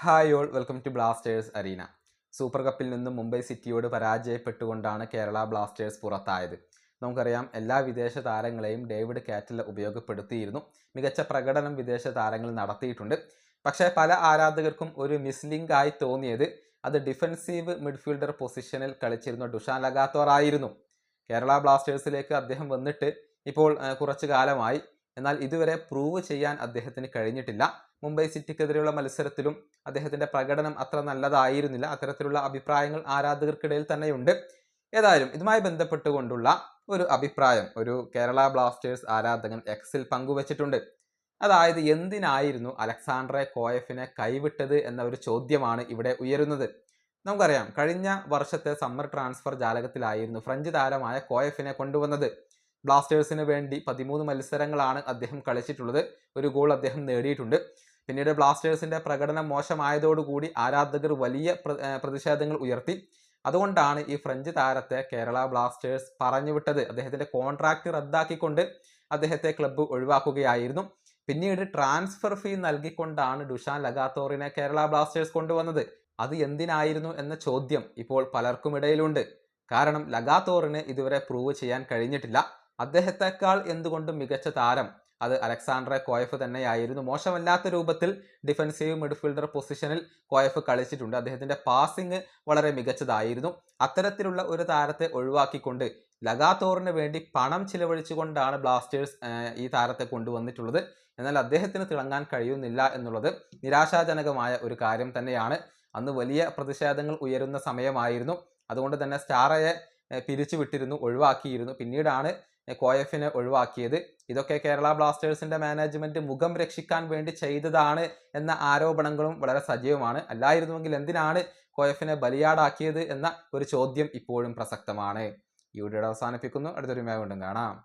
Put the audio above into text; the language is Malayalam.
Hi all, welcome to Blasters Arena. Super കപ്പിൽ നിന്നും മുംബൈ സിറ്റിയോട് പരാജയപ്പെട്ടുകൊണ്ടാണ് കേരള ബ്ലാസ്റ്റേഴ്സ് പുറത്തായത്. നമുക്കറിയാം, എല്ലാ വിദേശ താരങ്ങളെയും ഡേവിഡ് കാറ്റല ഉപയോഗപ്പെടുത്തിയിരുന്നു. മികച്ച പ്രകടനം വിദേശ താരങ്ങൾ നടത്തിയിട്ടുണ്ട്. പക്ഷേ പല ആരാധകർക്കും ഒരു മിസ്ലിംഗ് ആയി തോന്നിയത് അത് ഡിഫൻസീവ് മിഡ്ഫീൽഡർ പൊസിഷനിൽ കളിച്ചിരുന്ന ഡുഷാൻ ലഗാത്തോർ ആയിരുന്നു. കേരള ബ്ലാസ്റ്റേഴ്സിലേക്ക് അദ്ദേഹം വന്നിട്ട് ഇപ്പോൾ കുറച്ചു കാലമായി. എന്നാൽ ഇതുവരെ പ്രൂവ് ചെയ്യാൻ അദ്ദേഹത്തിന് കഴിഞ്ഞിട്ടില്ല. മുംബൈ സിറ്റിക്കെതിരെയുള്ള മത്സരത്തിലും അദ്ദേഹത്തിന്റെ പ്രകടനം അത്ര നല്ലതായിരുന്നില്ല. അത്തരത്തിലുള്ള അഭിപ്രായങ്ങൾ ആരാധകർക്കിടയിൽ തന്നെയുണ്ട്. ഏതായാലും ഇതുമായി ബന്ധപ്പെട്ടുകൊണ്ടുള്ള ഒരു അഭിപ്രായം ഒരു കേരള ബ്ലാസ്റ്റേഴ്സ് ആരാധകൻ എക്സിൽ പങ്കുവച്ചിട്ടുണ്ട്. അതായത്, എന്തിനായിരുന്നു അലക്സാണ്ട്രെ കോയഫിനെ കൈവിട്ടത് എന്ന ഒരു ചോദ്യമാണ് ഇവിടെ ഉയരുന്നത്. നമുക്കറിയാം, കഴിഞ്ഞ വർഷത്തെ സമ്മർ ട്രാൻസ്ഫർ ജാലകത്തിലായിരുന്നു ഫ്രഞ്ച് താരമായ കോയഫിനെ കൊണ്ടുവന്നത്. ബ്ലാസ്റ്റേഴ്സിന് വേണ്ടി 13 മത്സരങ്ങളാണ് അദ്ദേഹം കളിച്ചിട്ടുള്ളത്. ഒരു ഗോൾ അദ്ദേഹം നേടിയിട്ടുണ്ട്. പിന്നീട് ബ്ലാസ്റ്റേഴ്സിന്റെ പ്രകടനം മോശമായതോടുകൂടി ആരാധകർ വലിയ പ്രതിഷേധങ്ങൾ ഉയർത്തി. അതുകൊണ്ടാണ് ഈ ഫ്രഞ്ച് താരത്തെ കേരള ബ്ലാസ്റ്റേഴ്സ് പറഞ്ഞുവിട്ടത്. അദ്ദേഹത്തിന്റെ കോൺട്രാക്ട് റദ്ദാക്കിക്കൊണ്ട് അദ്ദേഹത്തെ ക്ലബ്ബ് ഒഴിവാക്കുകയായിരുന്നു. പിന്നീട് ട്രാൻസ്ഫർ ഫീ നൽകിക്കൊണ്ടാണ് ഡുഷാൻ ലഗാത്തോറിനെ കേരള ബ്ലാസ്റ്റേഴ്സ് കൊണ്ടുവന്നത്. അത് എന്തിനായിരുന്നു എന്ന ചോദ്യം ഇപ്പോൾ പലർക്കും ഇടയിലുണ്ട്. കാരണം ലഗാത്തോറിന് ഇതുവരെ പ്രൂവ് ചെയ്യാൻ കഴിഞ്ഞിട്ടില്ല. അദ്ദേഹത്തെക്കാൾ എന്തുകൊണ്ടും മികച്ച താരം അത് അലക്സാണ്ട്രെ കോയഫ് തന്നെയായിരുന്നു. മോശമല്ലാത്ത രൂപത്തിൽ ഡിഫൻസീവ് മിഡ്ഫീൽഡർ പൊസിഷനിൽ കോയഫ് കളിച്ചിട്ടുണ്ട്. അദ്ദേഹത്തിന്റെ പാസിംഗ് വളരെ മികച്ചതായിരുന്നു. അത്തരത്തിലുള്ള ഒരു താരത്തെ ഒഴിവാക്കിക്കൊണ്ട് ലഗാത്തോറിന് വേണ്ടി പണം ചിലവഴിച്ചുകൊണ്ടാണ് ബ്ലാസ്റ്റേഴ്സ് ഈ താരത്തെ കൊണ്ടുവന്നിട്ടുള്ളത്. എന്നാൽ അദ്ദേഹത്തിന് തിളങ്ങാൻ കഴിയുന്നില്ല എന്നുള്ളത് നിരാശാജനകമായ ഒരു കാര്യം തന്നെയാണ്. അന്ന് വലിയ പ്രതിഷേധങ്ങൾ ഉയരുന്ന സമയമായിരുന്നു. അതുകൊണ്ട് തന്നെ സ്റ്റാറയെ പിരിച്ചുവിട്ടിരുന്നു, ഒഴിവാക്കിയിരുന്നു. പിന്നീടാണ് കോയഫിനെ ഒഴിവാക്കിയത്. ഇതൊക്കെ കേരള ബ്ലാസ്റ്റേഴ്സിന്റെ മാനേജ്മെന്റ് മുഖം രക്ഷിക്കാൻ വേണ്ടി ചെയ്തതാണ് എന്ന ആരോപണങ്ങളും വളരെ സജീവമാണ്. അല്ലായിരുന്നുവെങ്കിൽ എന്തിനാണ് കോയഫിനെ ബലിയാടാക്കിയത് എന്ന ഒരു ചോദ്യം ഇപ്പോഴും പ്രസക്തമാണ്. ഈ വീഡിയോ അവസാനിപ്പിക്കുന്നു. അടുത്തൊരു വീണ്ടും കാണാം.